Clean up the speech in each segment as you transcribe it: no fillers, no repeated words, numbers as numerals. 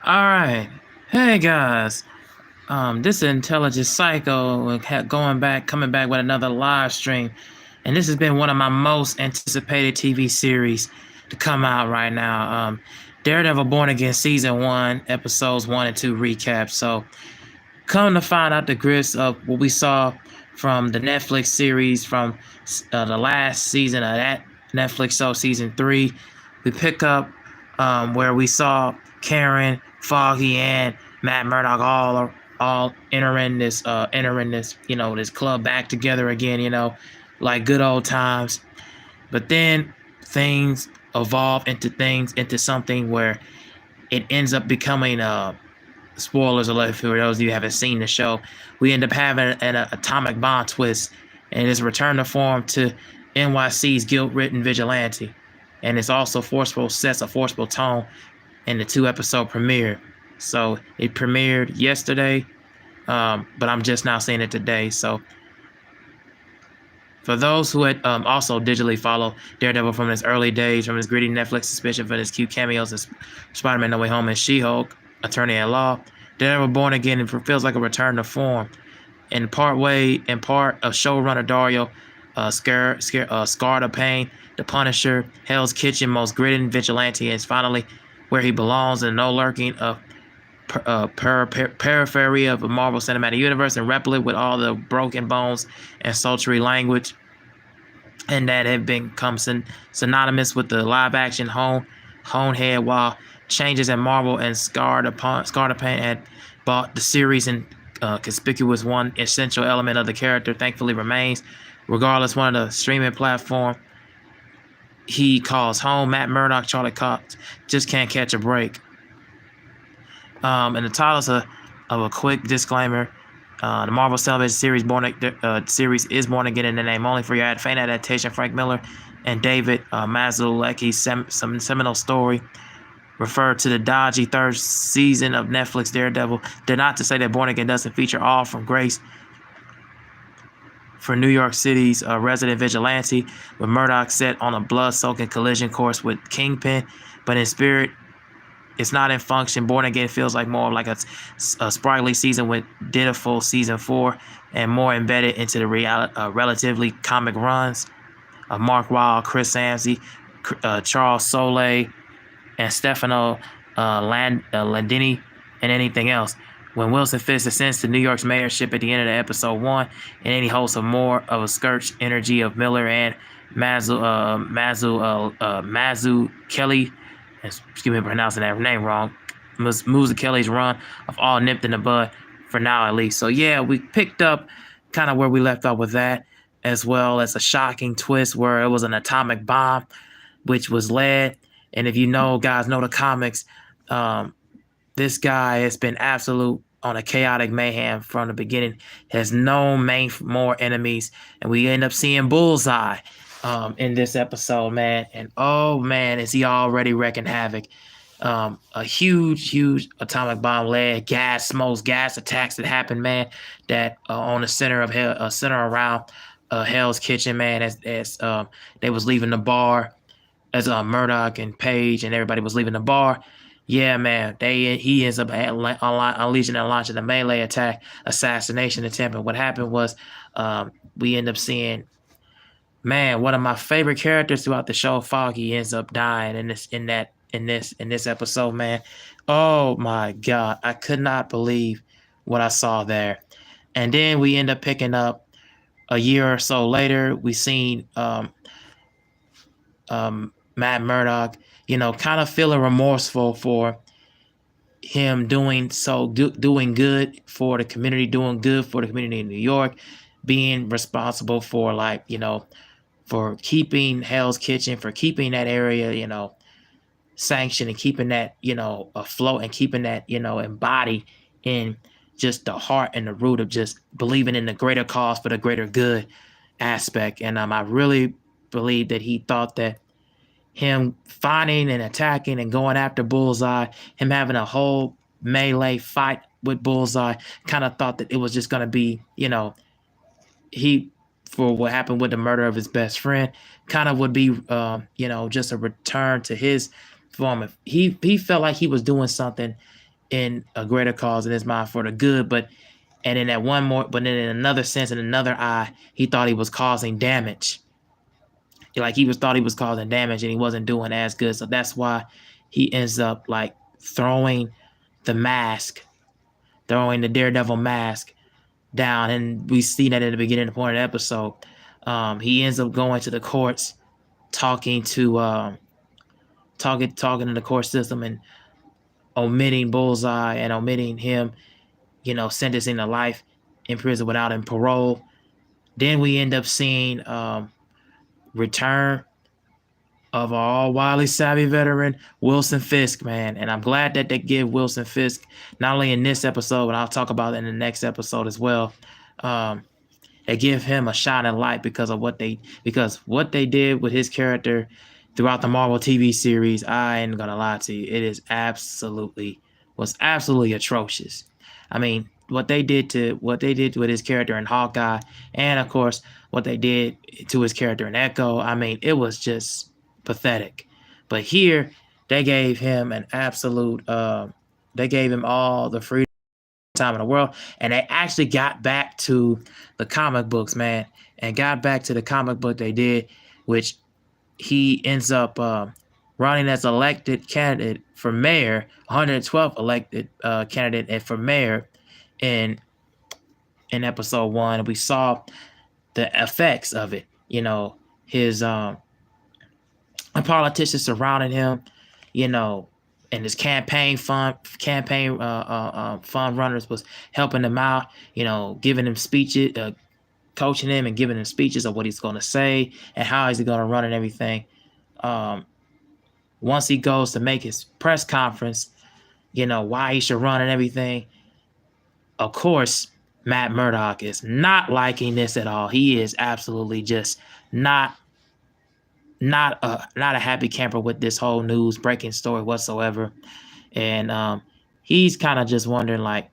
All right. Hey guys. This is Intelligent Psycho coming back with another live stream. And this has been one of my most anticipated TV series to come out right now. Daredevil Born Again Season 1, Episodes 1 and 2 recap. So, come to find out the grist of what we saw from the Netflix series from the last season of that Netflix show, Season 3. We pick up where we saw Karen, Foggy, and Matt Murdock all entering this this club back together again, like good old times. But then things evolve into something where it ends up becoming spoilers alert for those of you who haven't seen the show. We end up having an atomic bomb twist, and it's return to form to NYC's guilt-ridden vigilante. And it's also sets a forceful tone in the 2-episode premiere. So it premiered yesterday, but I'm just now seeing it today. So for those who had also digitally followed Daredevil from his early days, from his gritty Netflix suspicion for his cute cameos as Spider-Man No Way Home and She-Hulk, Attorney at Law, Daredevil Born Again feels like a return to form. In part of showrunner Dario Scarda Payne, The Punisher, Hell's Kitchen, most gritted vigilante, is finally where he belongs in no lurking periphery of the Marvel Cinematic Universe, and replicate with all the broken bones and sultry language, and that have become synonymous with the live-action honed head, while changes in Marvel and Scarda Payne had bought the series and conspicuous one essential element of the character thankfully remains. Regardless, one of the streaming platform he calls home, Matt Murdock, Charli Cox just can't catch a break. And the title of a quick disclaimer: the Marvel television series is Born Again in the name only. For your fan adaptation, Frank Miller and David Mazzucchelli's some seminal story referred to the dodgy third season of Netflix Daredevil. They're not to say that Born Again doesn't feature all from grace for New York City's resident vigilante, with Murdock set on a blood-soaking collision course with Kingpin, but in spirit, it's not in function. Born Again feels like more like a sprightly season with Daredevil Season 4 and more embedded into the relatively comic runs of Mark Waid, Chris Samsey, Charles Soule, and Stefano Landini, and anything else. When Wilson Fisk ascends to New York's mayorship at the end of episode 1, and then he hosts more of a scorched energy of Miller and Mazzucchelli, excuse me for pronouncing that name wrong, Mazzucchelli's run of all nipped in the bud, for now at least. So yeah, we picked up kind of where we left off with that, as well as a shocking twist where it was an atomic bomb, which was led. And if guys know the comics, this guy has been absolute on a chaotic mayhem from the beginning, has no more enemies, and we end up seeing Bullseye in this episode, man. And oh man, is he already wreaking havoc. A huge atomic bomb led gas attacks that happened, man, that on the center around Hell's Kitchen, man, as they was leaving the bar, as Murdock and Paige and everybody was leaving the bar. Yeah, man, he ends up unleashing and launching a melee attack, assassination attempt. And what happened was we end up seeing, man, one of my favorite characters throughout the show, Foggy, ends up dying in this episode, man. Oh my God, I could not believe what I saw there. And then we end up picking up a year or so later. We seen Matt Murdock, kind of feeling remorseful for him doing good for the community, doing good for the community in New York, being responsible for for keeping Hell's Kitchen, for keeping that area, sanctioned, and keeping that, afloat, and keeping that, embodied in just the heart and the root of just believing in the greater cause for the greater good aspect. And I really believe that he thought that him finding and attacking and going after Bullseye, him having a whole melee fight with Bullseye, kind of thought that it was just going to be, for what happened with the murder of his best friend, kind of would be, just a return to his form. He felt like he was doing something in a greater cause in his mind for the good, but and then in another sense, in another eye, he thought he was causing damage. Like thought he was causing damage and he wasn't doing as good. So that's why he ends up like throwing the mask, throwing the Daredevil mask down. And we see that at the beginning of the point of the episode. He ends up going to the courts, talking to talking to the court system and omitting Bullseye and omitting him, sentencing to life in prison without him parole. Then we end up seeing return of our all wildly savvy veteran Wilson Fisk, man. And I'm glad that they give Wilson Fisk, not only in this episode, but I'll talk about it in the next episode as well. They give him a shining light because what they did with his character throughout the Marvel TV series. I ain't gonna lie to you, it is was absolutely atrocious. I mean, what they did with his character in Hawkeye, and of course what they did to his character in Echo. I mean, it was just pathetic. But here they gave him an absolute. They gave him all the freedom time in the world, and they actually got back to the comic books, man, and got back to the comic book they did, which he ends up running as elected candidate for mayor, 112th elected candidate for mayor in episode 1. We saw the effects of it, his politicians surrounding him, and his campaign fund runners was helping him out, giving him speeches, coaching him and giving him speeches of what he's going to say and how he's going to run and everything. Once he goes to make his press conference, why he should run and everything, of course, Matt Murdock is not liking this at all. He is absolutely just not a happy camper with this whole news breaking story whatsoever. And he's kind of just wondering, like,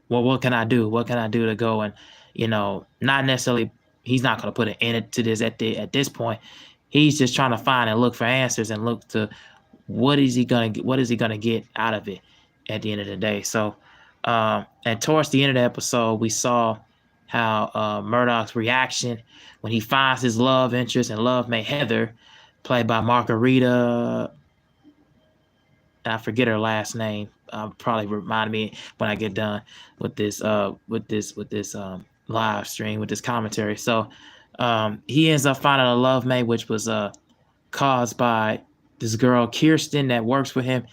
well, what can I do? What can I do to go and, not necessarily, he's not going to put an end to this at this point. He's just trying to find and look for answers and look to what is he going to get out of it at the end of the day. So, and towards the end of the episode, we saw how Murdock's reaction when he finds his love interest and love mate Heather, played by Margarita, I forget her last name. Probably remind me when I get done with this live stream, with this commentary. So he ends up finding a love mate, which was caused by this girl Kirsten that works with him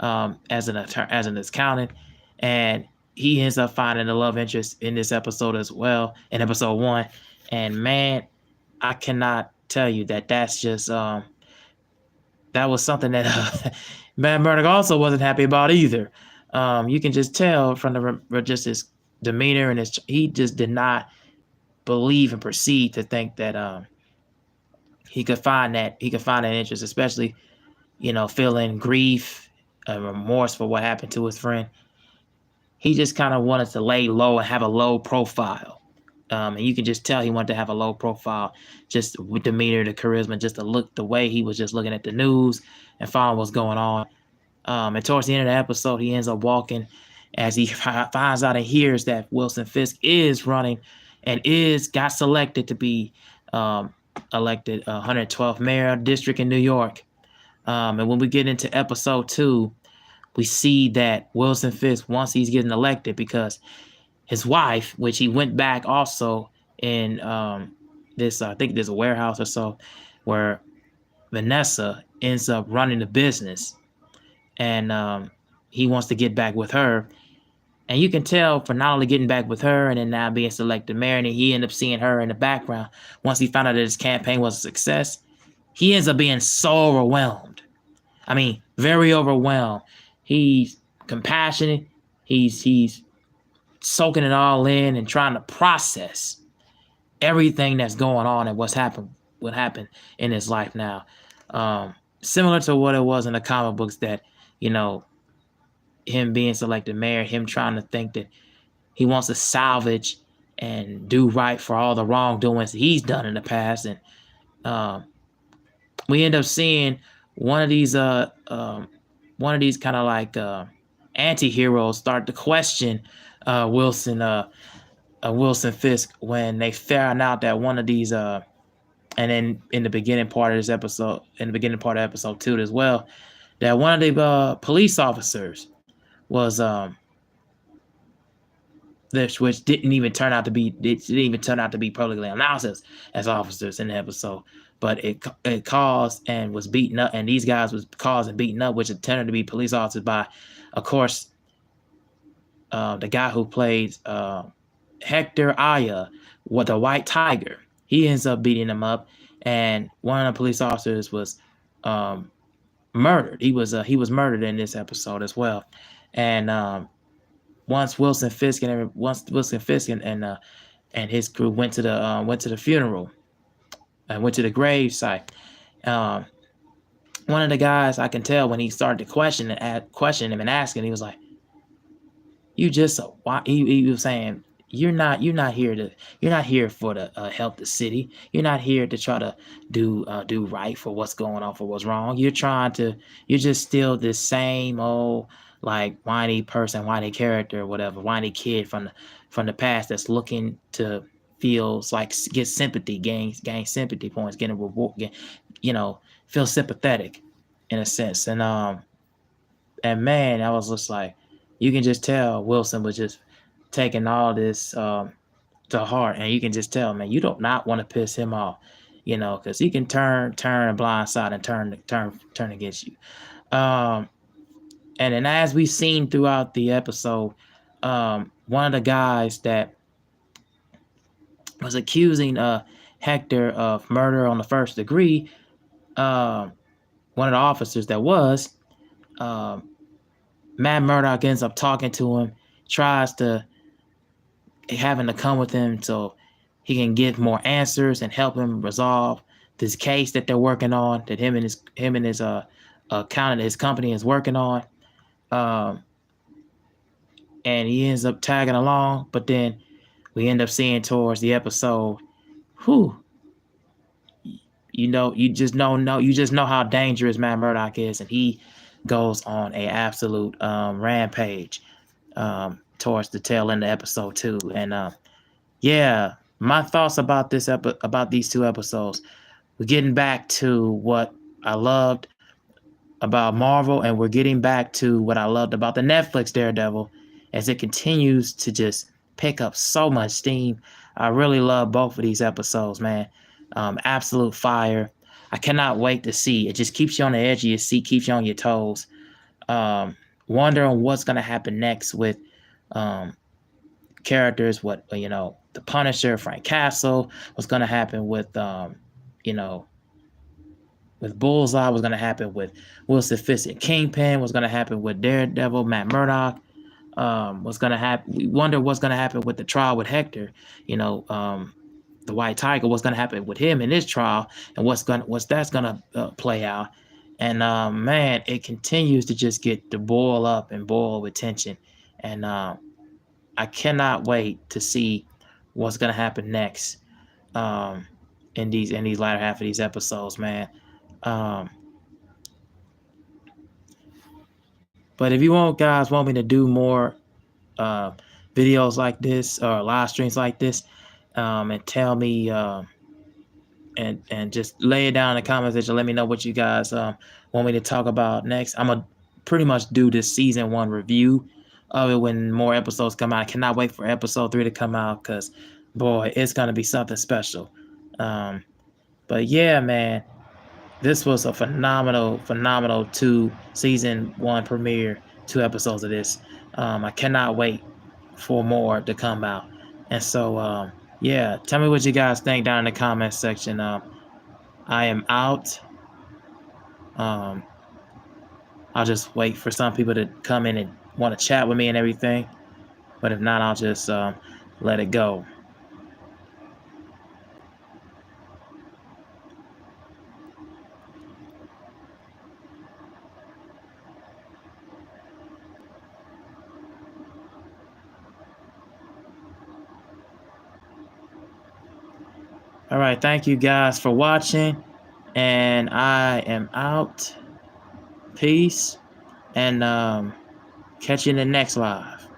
as an accountant, and he ends up finding a love interest in this episode as well, in episode 1. And man, I cannot tell you that's just that was something that Matt Murdock also wasn't happy about either. You can just tell from just his demeanor and he just did not believe and proceed to think that he could find that interest, especially feeling grief and remorse for what happened to his friend. He just kind of wanted to lay low and have a low profile. And you can just tell he wanted to have a low profile, just with demeanor, the charisma, just to look the way he was just looking at the news and following what's going on. And towards the end of the episode, he ends up walking as he finds out and hears that Wilson Fisk is running and got selected to be elected 112th mayor district in New York. And when we get into episode 2, we see that Wilson Fisk, once he's getting elected, because his wife, which he went back also in this, I think there's a warehouse or so, where Vanessa ends up running the business, and he wants to get back with her. And you can tell for not only getting back with her and then now being selected mayor, and he ended up seeing her in the background. Once he found out that his campaign was a success, he ends up being so overwhelmed. I mean, very overwhelmed. He's compassionate. He's soaking it all in and trying to process everything that's going on and what happened in his life now. Similar to what it was in the comic books, that, him being selected mayor, him trying to think that he wants to salvage and do right for all the wrongdoings that he's done in the past. And we end up seeing one of these kind of like anti-heroes start to question Wilson Fisk when they found out that one of these and then in the beginning part of this episode, in the beginning part of episode 2 as well, that one of the police officers was which didn't even turn out to be publicly announced as officers in the episode, but it caused and was beaten up, and these guys was caused and beaten up, which intended to be police officers by, of course, the guy who played Hector Aya, what the White Tiger. He ends up beating them up, and one of the police officers was murdered. He was murdered in this episode as well, and once Wilson Fisk and his crew went to the funeral and went to the grave site, one of the guys, I can tell when he started to question him and asking, he was like, "You just why?" He was saying, "You're not here for to help the city. You're not here to try to do right for what's going on, for what's wrong. You're just still this same old like whiny person, whiny character, or whatever, whiny kid from the past that's looking to feels like get sympathy, gain sympathy points, getting reward, feel sympathetic in a sense." And man, I was just like, you can just tell Wilson was just taking all this to heart, and you can just tell, man, you don't not want to piss him off, because he can turn a blind side and turn against you. And then as we've seen throughout the episode, one of the guys that was accusing Hector of murder on the first degree, one of the officers that was, Matt Murdock ends up talking to him, tries to having to come with him so he can get more answers and help him resolve this case that they're working on, that him and his accountant, his company is working on. And he ends up tagging along, but then we end up seeing towards the episode, you just know how dangerous Matt Murdock is, and he goes on a absolute rampage towards the tail end of episode 2. And yeah, my thoughts about about these 2 episodes. We're getting back to what I loved about Marvel, and we're getting back to what I loved about the Netflix Daredevil, as it continues to just pick up so much steam. I really love both of these episodes, man. Absolute fire. I cannot wait to see. It just keeps you on the edge of your seat, keeps you on your toes, wondering what's going to happen next with characters. What, the Punisher, Frank Castle, what's going to happen with with Bullseye, what's going to happen with Wilson Fisk and Kingpin, what's going to happen with Daredevil, Matt Murdock, what's going to happen. We wonder what's going to happen with the trial with Hector, the White Tiger, what's going to happen with him in this trial, and what's that's going to play out. And man, it continues to just get to boil up and boil with tension. And I cannot wait to see what's going to happen next in these latter half of these episodes, man. But if you guys want me to do more videos like this or live streams like this, and tell me and just lay it down in the comment section, let me know what you guys want me to talk about next. I'm gonna pretty much do this season 1 review of it when more episodes come out. I cannot wait for episode 3 to come out, because boy, it's gonna be something special. But yeah, man, this was a phenomenal season 1 premiere, 2 episodes of this. I cannot wait for more to come out. And so yeah, tell me what you guys think down in the comment section. I am out. I'll just wait for some people to come in and want to chat with me and everything. But if not, I'll just let it go. All right, thank you guys for watching, and I am out. Peace, and Catch you in the next live.